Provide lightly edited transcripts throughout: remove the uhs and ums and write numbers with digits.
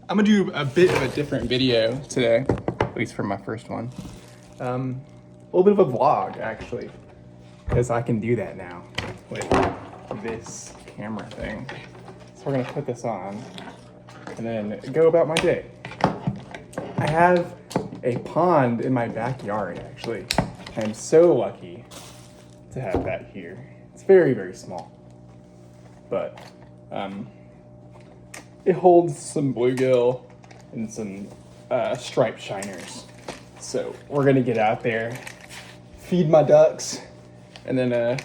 I'm gonna do a bit of a different video today, at least for my first one. A little bit of a vlog, actually, because I can do that now with this camera thing. So we're gonna put this on and then go about my day. I have a pond in my backyard, actually. I'm so lucky to have that here. It's very, very small, but it holds some bluegill and some striped shiners. So we're gonna get out there, feed my ducks, and then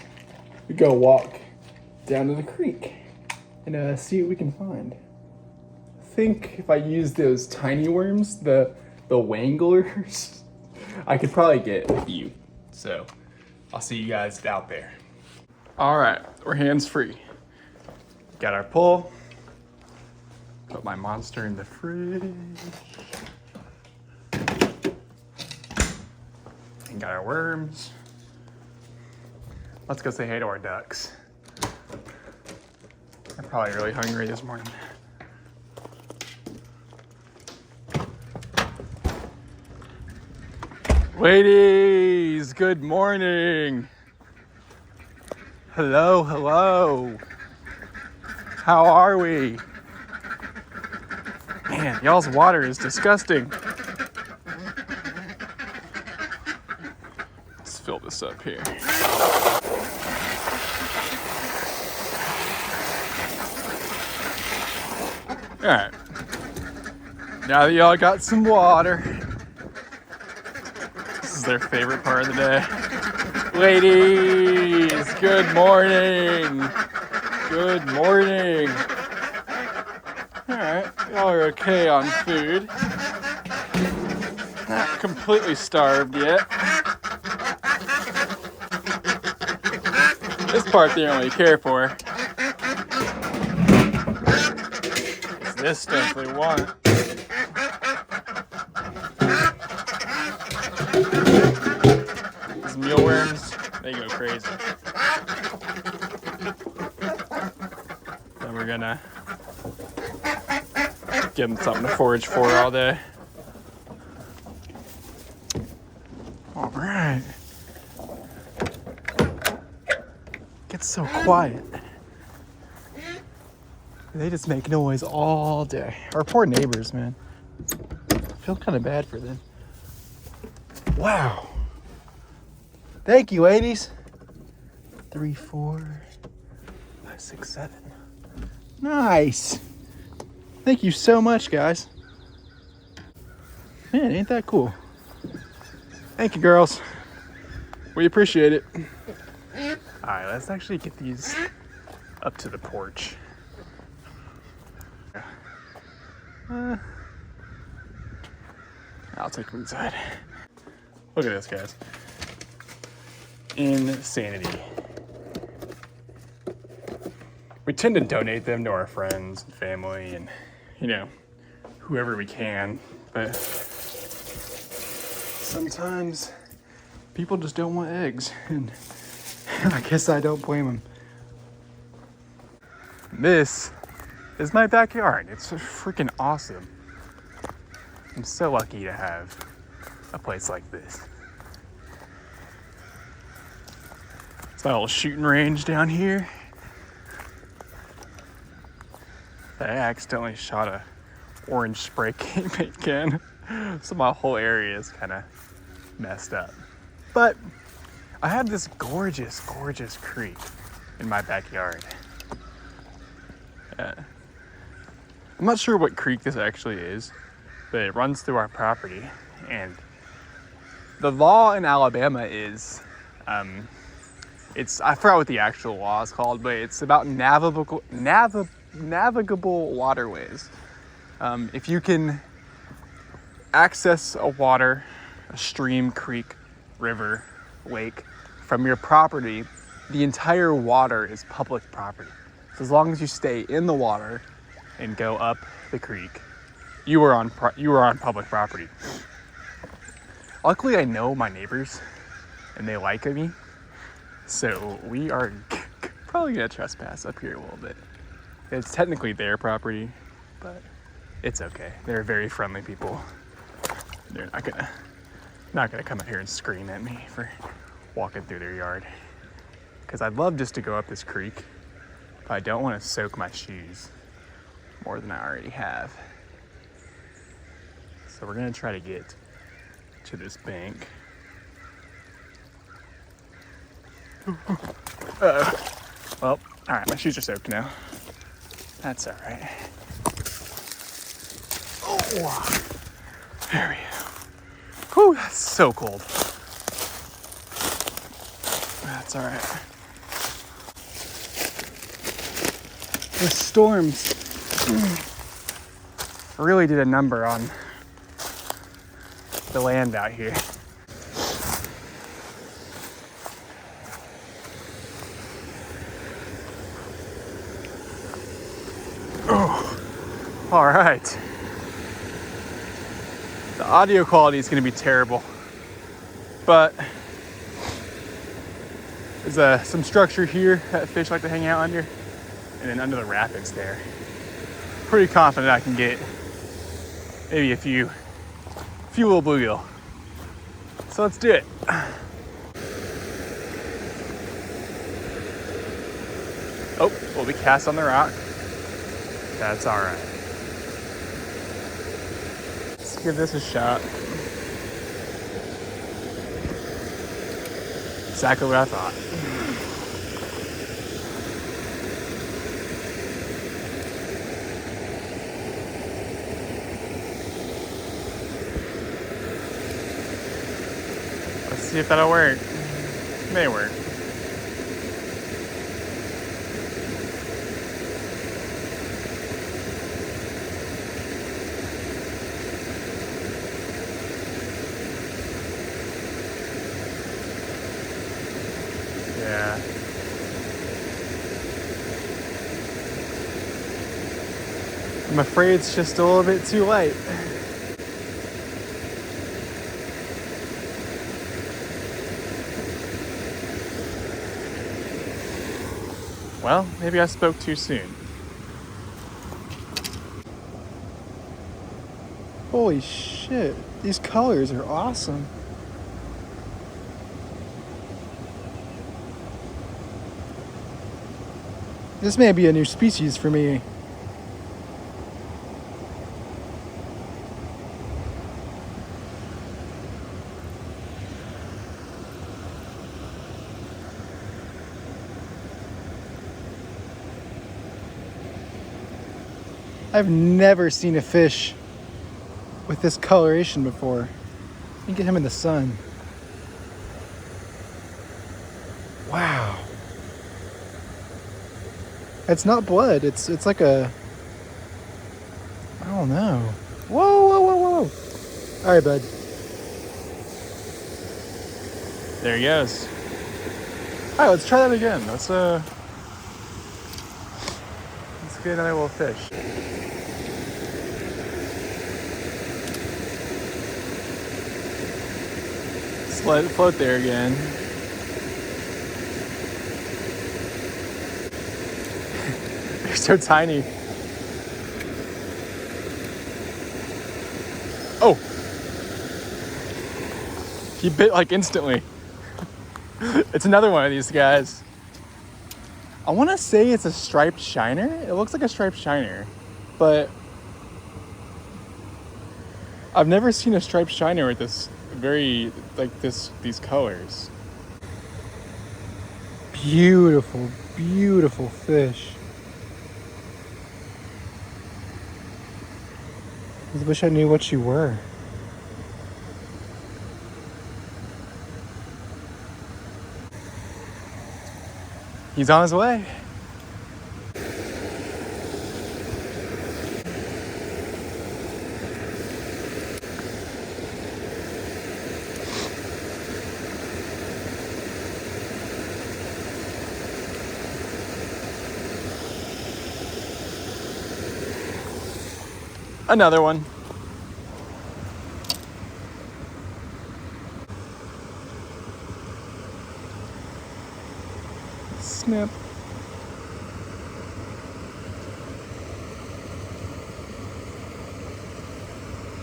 go walk down to the creek and see what we can find. I think if I use those tiny worms, the wanglers, I could probably get a few. So I'll see you guys out there. All right, we're hands-free. Got our pole. Put my monster in the fridge. And got our worms. Let's go say hey to our ducks. They're probably really hungry this morning. Ladies, good morning. Hello, hello. How are we? Man, y'all's water is disgusting. Let's fill this up here. All right. Now that y'all got some water, this is their favorite part of the day. Ladies, good morning. Good morning. All right, y'all are okay on food. Not completely starved yet. This part they don't really care for. It's this stuff they want. These mealworms, they go crazy. Then we're gonna give them something to forage for all day. All right. Gets so quiet. They just make noise all day. Our poor neighbors, man. I feel kind of bad for them. Wow. Thank you, ladies. 3, 4, 5, 6, 7. Nice. Thank you so much, guys. Man, ain't that cool? Thank you, girls. We appreciate it. All right, let's actually get these up to the porch. I'll take them inside. Look at this, guys. Insanity. We tend to donate them to our friends and family and, whoever we can. But sometimes people just don't want eggs. And I guess I don't blame them. This is my backyard. It's freaking awesome. I'm so lucky to have a place like this. It's my little shooting range down here. I accidentally shot a orange spray paint can, so my whole area is kind of messed up. But I have this gorgeous, gorgeous creek in my backyard. I'm not sure what creek this actually is, but it runs through our property. And the law in Alabama is, I forgot what the actual law is called, but it's about navigable waterways. If you can access a stream, creek, river, lake from your property, the entire water is public property. So as long as you stay in the water and go up the creek, you are on public property. Luckily, I know my neighbors and they like me, so we are probably gonna trespass up here a little bit. It's technically their property, but It's okay. They're very friendly people. They're not gonna come up here and scream at me for walking through their yard. Because I'd love just to go up this creek, but I don't want to soak my shoes more than I already have. So we're gonna try to get to this bank. Well, all right, my shoes are soaked now. That's all right. Oh, there we go. Whew, that's so cold. That's all right. The storms really did a number on the land out here. Oh, all right. The audio quality is going to be terrible, but there's some structure here that fish like to hang out under, and then under the rapids there. Pretty confident I can get maybe a few little bluegill. So let's do it. Oh, we'll be cast on the rock. That's all right. Let's give this a shot. Exactly what I thought. Let's see if that'll work. May work. Yeah. I'm afraid it's just a little bit too light. Well, maybe I spoke too soon. Holy shit, these colors are awesome. This may be a new species for me. I've never seen a fish with this coloration before. You can get him in the sun. Wow. It's not blood. It's like a, I don't know. Whoa, whoa, whoa, whoa. All right, bud. There he goes. All right, let's try that again. Let's get another little fish. Just let it float there again. They're so tiny. Oh! He bit like instantly. It's another one of these guys. I want to say it's a striped shiner. It looks like a striped shiner, but I've never seen a striped shiner with this these colors. Beautiful, beautiful fish. I wish I knew what you were. He's on his way. Another one. Snip.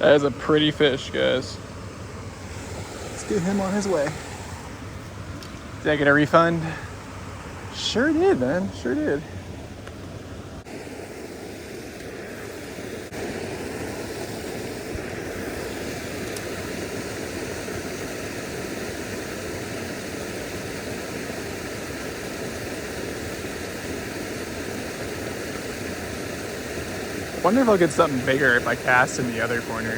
That is a pretty fish, guys. Let's get him on his way. Did I get a refund? Sure did, man. Sure did. I wonder if I'll get something bigger if I cast in the other corner.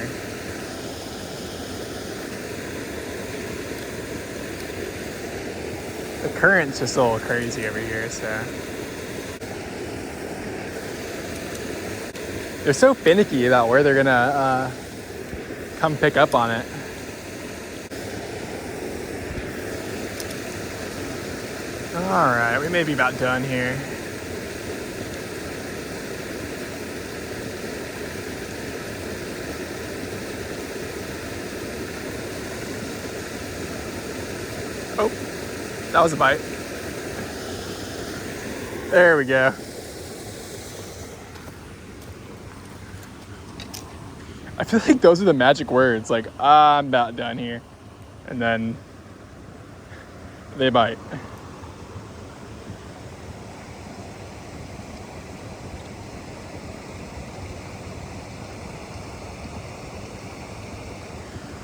The current's just a little crazy over here, so. They're so finicky about where they're gonna come pick up on it. All right, we may be about done here. Oh, that was a bite. There we go. I feel like those are the magic words, like, I'm about done here. And then they bite.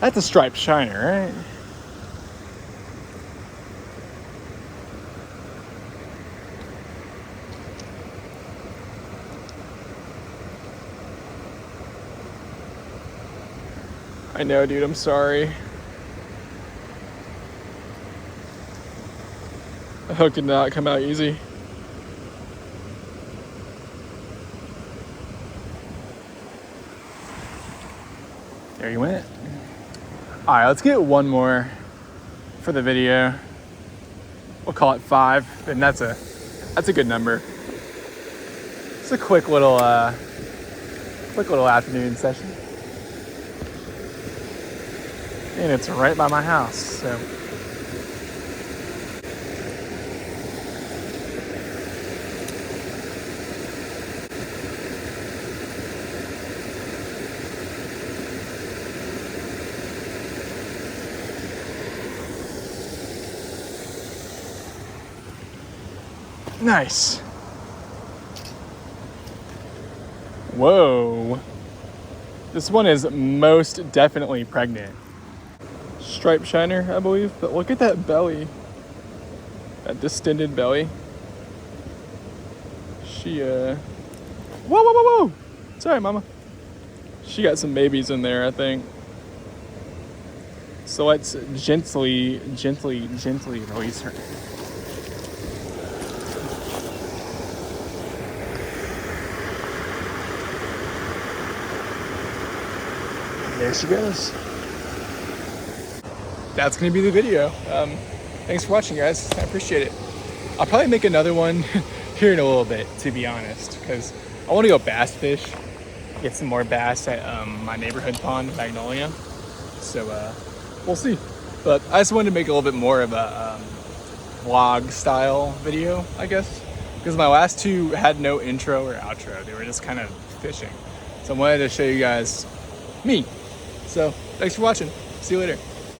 That's a striped shiner, right? I know, dude, I'm sorry. The hook did not come out easy. There you went. All right, let's get one more for the video. We'll call it 5, and that's a good number. It's a quick little afternoon session. And it's right by my house, so. Nice. Whoa. This one is most definitely pregnant. Striped shiner, I believe, but look at that belly. That distended belly. She, whoa, whoa, whoa, whoa! Sorry, mama. She got some babies in there, I think. So let's gently release her. There she goes. That's gonna be the video. Thanks for watching, guys. I appreciate it. I'll probably make another one here in a little bit, to be honest, because I want to go bass fish, get some more bass at my neighborhood pond, Magnolia. So we'll see. But I just wanted to make a little bit more of a vlog style video, I guess, because my last two had no intro or outro. They were just kind of fishing. So I wanted to show you guys me. So thanks for watching. See you later.